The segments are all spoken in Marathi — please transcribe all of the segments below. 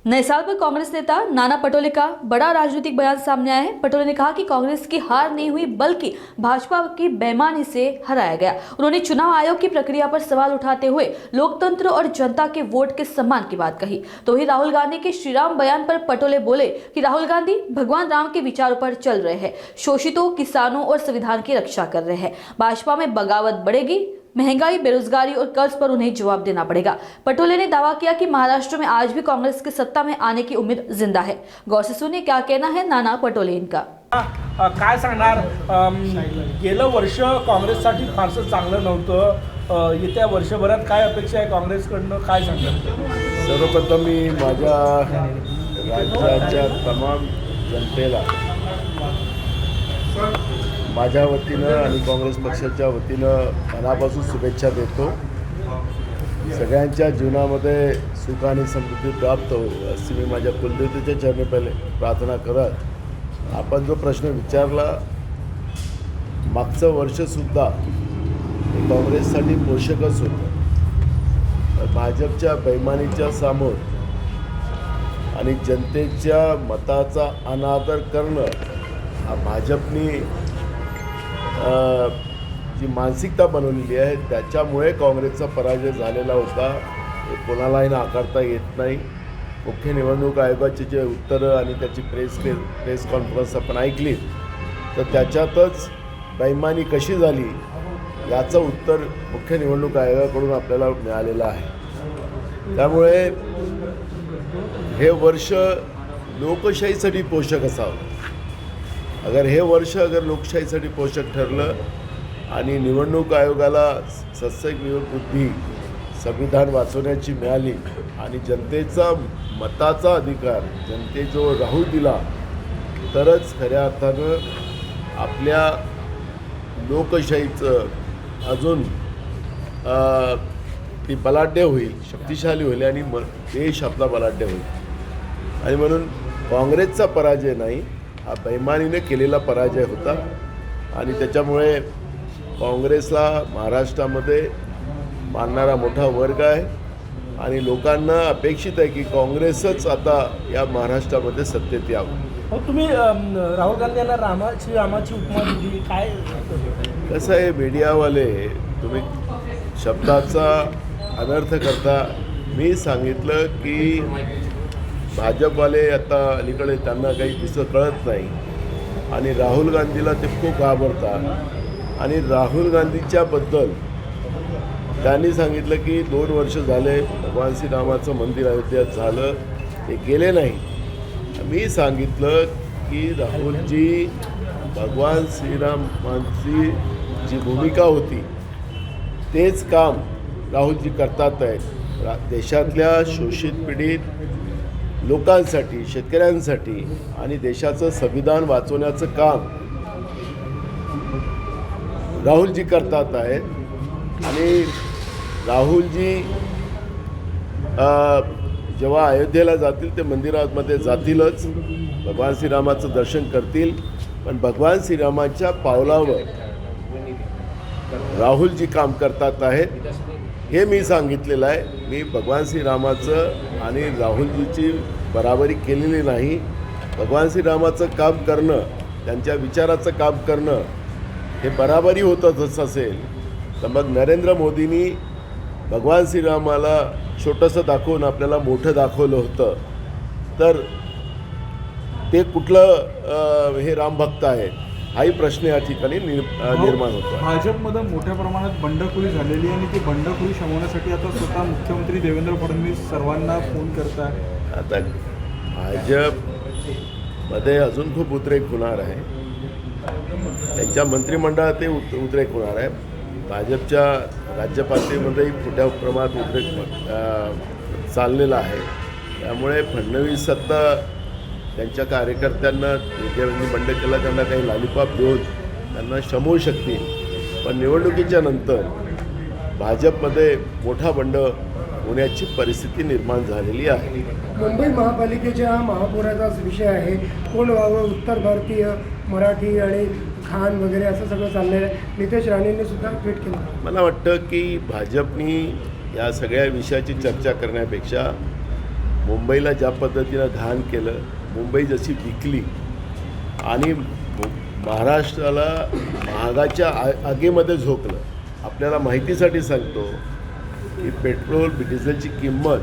नए साल पर कांग्रेस नेता नाना पटोले का बड़ा राजनीतिक बयान सामने आया है। पटोले ने कहा कि कांग्रेस की हार नहीं हुई बल्कि भाजपा की बेईमानी से हराया गया। उन्होंने चुनाव आयोग की प्रक्रिया पर सवाल उठाते हुए लोकतंत्र और जनता के वोट के सम्मान की बात कही। तो ही राहुल गांधी के श्रीराम बयान पर पटोले बोले कि राहुल गांधी भगवान राम के विचारों पर चल रहे हैं, शोषितों, किसानों और संविधान की रक्षा कर रहे हैं। भाजपा में बगावत बढ़ेगी, महंगाई, बेरोजगारी और कर्ज पर उन्हें जवाब देना पड़ेगा। पटोले ने दावा किया कि महाराष्ट्र में आज भी कांग्रेस के सत्ता में आने की उम्मीद जिंदा है। गौर से सुनिए क्या कहना है नाना पटोले इनका। काय सांगणार? गेलं वर्ष काँग्रेससाठी फारसं चांगलं नव्हतं. येत्या वर्षभरात काय अपेक्षा आहे काँग्रेसकडनं, काय सांगतात? सर्वप्रथम मी माझ्या राज्याच्या तमाम जनतेला माझ्या वतीनं आणि काँग्रेस पक्षाच्या वतीनं मनापासून शुभेच्छा देतो. सगळ्यांच्या जीवनामध्ये सुख आणि समृद्धी प्राप्त होईल अशी मी माझ्या कुलदेवतेच्या चरणी पहिले प्रार्थना करत, आपण जो प्रश्न विचारला, मागचं वर्षसुद्धा हे काँग्रेससाठी पोषकच होतं. भाजपच्या बेईमानीच्या समोर आणि जनतेच्या मताचा अनादर करणं हा भाजपनी जी मानसिकता बनवलेली आहे त्याच्यामुळे काँग्रेसचा पराजय झालेला होता. हे कोणालाही नाकारता येत नाही. मुख्य निवडणूक आयोगाचे जे उत्तरं आणि त्याची प्रेस कॉन्फरन्स आपण ऐकली तर त्याच्यातच बेईमानी कशी झाली याचं उत्तर मुख्य निवडणूक आयोगाकडून आपल्याला मिळालेलं आहे. त्यामुळे हे वर्ष लोकशाहीसाठी पोषक असावं. हे वर्ष लोकशाहीसाठी पोषक ठरलं आणि निवडणूक आयोगाला सत्सविवेक बुद्धी संविधान वाचवण्याची मिळाली आणि जनतेचा मताचा अधिकार जनतेजवळ राहू दिला तरच खऱ्या अर्थानं आपल्या लोकशाहीचं अजून ती बलाढ्य होईल, शक्तिशाली होईल आणि देश आपला बलाढ्य होईल. आणि म्हणून काँग्रेसचा पराजय नाही, हा बेईमानीने केलेला पराजय होता आणि त्याच्यामुळे काँग्रेसला महाराष्ट्रामध्ये मानणारा मोठा वर्ग आहे आणि लोकांना अपेक्षित आहे की काँग्रेसच आता या महाराष्ट्रामध्ये सत्तेत यावं. तुम्ही राहुल गांधी यांना रामाची उपमा दिली, काय कसं आहे, मीडियावाले तुम्ही शब्दाचा अनर्थ करता. मी सांगितलं की भाजपवाले आता अलीकडे त्यांना काही दुसरं कळत नाही आणि राहुल गांधीला ते खूप घाबरतात आणि राहुल गांधीच्याबद्दल त्यांनी सांगितलं की 2 वर्ष झाले भगवान श्रीरामाचं मंदिर अयोध्यात झालं, ते गेले नाही. मी सांगितलं की राहुलजी भगवान श्रीरामांची जी भूमिका होती तेच काम राहुलजी करतात आहेत. देशातल्या शोषित पीडित लोकांसाठी, शेतकऱ्यांसाठी आणि देशाचं संविधान वाचवण्याचं काम राहुलजी करतात आहेत. आणि राहुलजी जेव्हा अयोध्येला जातील ते मंदिरामध्ये जातीलच, भगवान श्रीरामाचं दर्शन करतील, पण भगवान श्रीरामाच्या पावलावर राहुलजी काम करतात आहेत हे मी सांगितलेलं आहे. मी भगवान श्रीरामाचं आणि राहुलजीची बराबरी केलेली नाही. भगवान श्रीरामाचं काम करणं, त्यांच्या विचाराचं काम करणं हे बराबरी होतंच असेल तर मग नरेंद्र मोदींनी भगवान श्रीरामाला छोटंसं दाखवून आपल्याला मोठं दाखवलं होतं तर ते कुठलं हे रामभक्त आहेत हाही प्रश्न या ठिकाणी निर्माण होतो. भाजपमध्ये मोठ्या प्रमाणात बंडखोरी झालेली आहे आणि ती बंडखोरी शमवण्यासाठी आता स्वतः मुख्यमंत्री देवेंद्र फडणवीस सर्वांना फोन करतात. आता भाजपमध्ये अजून खूप उद्रेक होणार आहे, त्यांच्या मंत्रिमंडळात ते उद्रेक होणार आहे. भाजपच्या राज्य पातळीमध्येही मोठ्या प्रमाणात उद्रेक चाललेला आहे. त्यामुळे फडणवीस सत्ता त्यांच्या कार्यकर्त्यांना ज्यांनी बंड केला त्यांना काही लॉलीपॉप देऊन त्यांना शमवू शकतील, पण निवडणुकीच्या नंतर भाजपमध्ये मोठा बंड होण्याची परिस्थिती निर्माण झालेली आहे. मुंबई महापालिकेच्या महापौराचाच विषय आहे. कोण व्हावं, उत्तर भारतीय, मराठी आणि खान वगैरे असं सगळं चाललेलं आहे. नितेश राणेंनी सुद्धा ट्विट केलं. मला वाटतं की भाजपनी या सगळ्या विषयाची चर्चा करण्यापेक्षा मुंबईला ज्या पद्धतीनं घाण केलं, मुंबई जशी विकली आणि महाराष्ट्राला महागाच्या आगीमध्ये झोकलं. आपल्याला माहितीसाठी सांगतो की पेट्रोल डिझेलची किंमत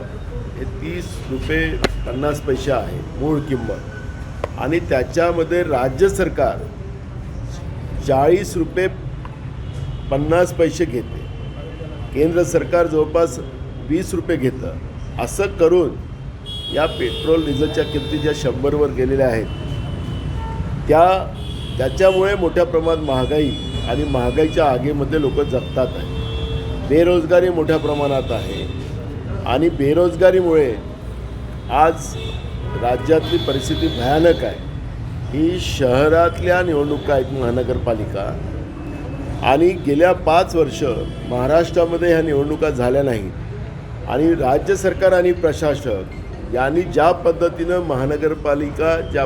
हे 30.50 आहे मूळ किंमत, आणि त्याच्यामध्ये राज्य सरकार 40.50 घेते, केंद्र सरकार जवळपास 20 रुपये घेतं. असं करून या पेट्रोल डिझेलच्या किमती ज्या 100वर गेलेल्या आहेत त्याच्यामुळे मोठ्या प्रमाणात महागाई आणि महागाईच्या आगीमध्ये लोक जगतात आहेत. बेरोजगारी मोठ्या प्रमाणात आहे आणि बेरोजगारीमुळे आज राज्यातली परिस्थिती भयानक आहे. ही शहरातल्या निवडणुका आहेत, महानगरपालिका, आणि गेल्या 5 वर्ष महाराष्ट्रामध्ये ह्या निवडणुका झाल्या नाहीत. आणि राज्य सरकार आणि प्रशासक यांनी ज्या पद्धतीनं महानगरपालिका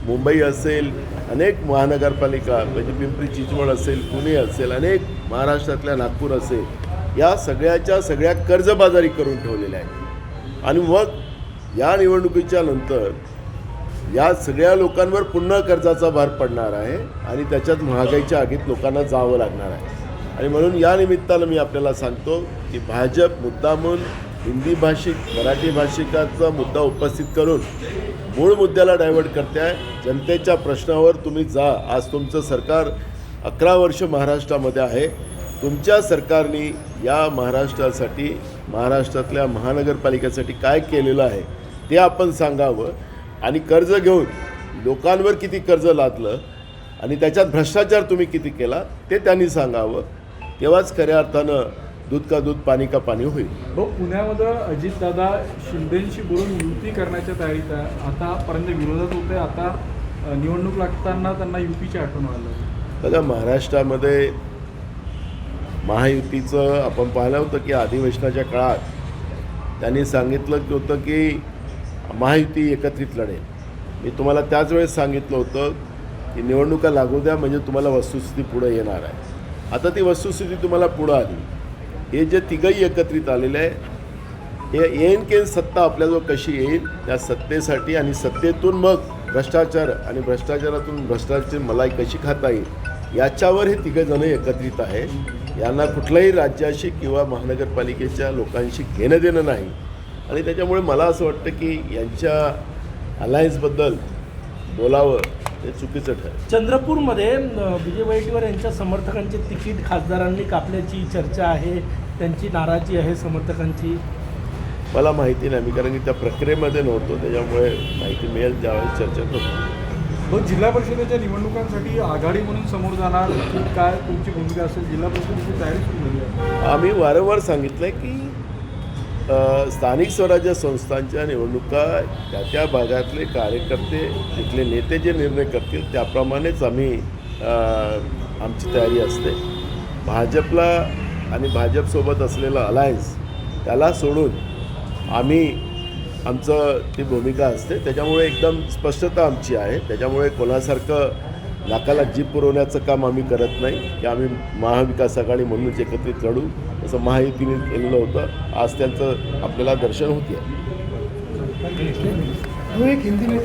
मुंबई असेल, अनेक महानगरपालिका म्हणजे पिंपरी चिंचवड असेल, पुणे असेल, अनेक महाराष्ट्रातल्या नागपूर असेल, या सगळ्या कर्जबाजारी करून ठेवलेल्या आहेत. आणि मग या निवडणुकीच्या नंतर या सगळ्या लोकांवर पुन्हा कर्जाचा भार पडणार आहे आणि त्याच्यात महागाईच्या आगीत लोकांना जावं लागणार आहे. आणि म्हणून या निमित्तानं मी आपल्याला सांगतो की भाजप मुद्दामून हिंदी भाषिक, मराठी भाषिकाचा मुद्दा उपस्थित करून मूळ मुद्द्याला डायव्हर्ट करते आहे. जनतेच्या प्रश्नावर तुम्ही जा. आज तुमचं सरकार 11 वर्ष महाराष्ट्रामध्ये आहे. तुमच्या सरकारने या महाराष्ट्रासाठी, महाराष्ट्रातल्या महानगरपालिकेसाठी काय केलेलं आहे ते आपण सांगावं. आणि कर्ज घेऊन लोकांवर किती कर्ज लादलं आणि त्याच्यात भ्रष्टाचार तुम्ही किती केला ते त्यांनी सांगावं. तेव्हाच खऱ्या अर्थानं दूध का दूध, पाणी का पाणी होईल. पुण्यामध्ये अजितदादा शिंदेशी बोलून युती करण्याच्या तयारीत आहे. आतापर्यंत विरोधात होते, आता निवडणूक लागताना त्यांना युतीची आठवण व्हायला लागली. बघा, महाराष्ट्रामध्ये महायुतीचं आपण पाहिलं होतं की अधिवेशनाच्या काळात त्यांनी सांगितलं होतं की महायुती एकत्रित लढेल. मी तुम्हाला त्याच वेळेस सांगितलं होतं की निवडणुका लागू द्या, म्हणजे तुम्हाला वस्तुस्थिती पुढे येणार आहे. आता ती वस्तुस्थिती तुम्हाला पुढं आली. हे जे तिघही एकत्रित आलेले आहे, हे येईन केन सत्ता आपल्याजवळ कशी येईल, त्या सत्तेसाठी आणि सत्तेतून मग भ्रष्टाचार आणि भ्रष्टाचारातून भ्रष्टाचाराची मलाई कशी खाता येईल, याच्यावर हे तिघंजणं एकत्रित आहे. यांना कुठल्याही राज्याशी किंवा महानगरपालिकेच्या लोकांशी घेणं देणं नाही. आणि त्याच्यामुळे मला असं वाटतं की यांच्या अलायन्सबद्दल बोलावं हे चुकीचं ठरेल. चंद्रपूरमध्ये विजय वडेट्टीवार यांच्या समर्थकांचे तिकीट खासदारांनी कापल्याची चर्चा आहे, त्यांची नाराजी आहे समर्थकांची. मला माहिती नाही, मी कारण की त्या प्रक्रियेमध्ये नव्हतो, त्याच्यामुळे माहिती मिळेल त्यावेळेस चर्चा करतो. जिल्हा परिषदेच्या निवडणुकांसाठी आघाडी म्हणून समोर जाणार की काय तुमची भूमिका असेल? जिल्हा परिषदेची तयारी सुरू झाली आहे. आम्ही वारंवार सांगितलं आहे की स्थानिक स्वराज्य संस्थांच्या निवडणुका त्या भागातले कार्यकर्ते, तिथले नेते जे निर्णय करतील त्याप्रमाणेच आमची तयारी असते. भाजपला आणि भाजपसोबत असलेलं अलायन्स त्याला सोडून आमचं ती भूमिका असते. त्याच्यामुळे एकदम स्पष्टता आमची आहे. त्याच्यामुळे कोणासारखं नाकाला जीभ पुरवण्याचं काम आम्ही करत नाही की आम्ही महाविकास आघाडी म्हणूनच एकत्रित लढू, असं महायुतीने केलेलं होतं. आज त्यांचं आपल्याला दर्शन होते. हिंदी में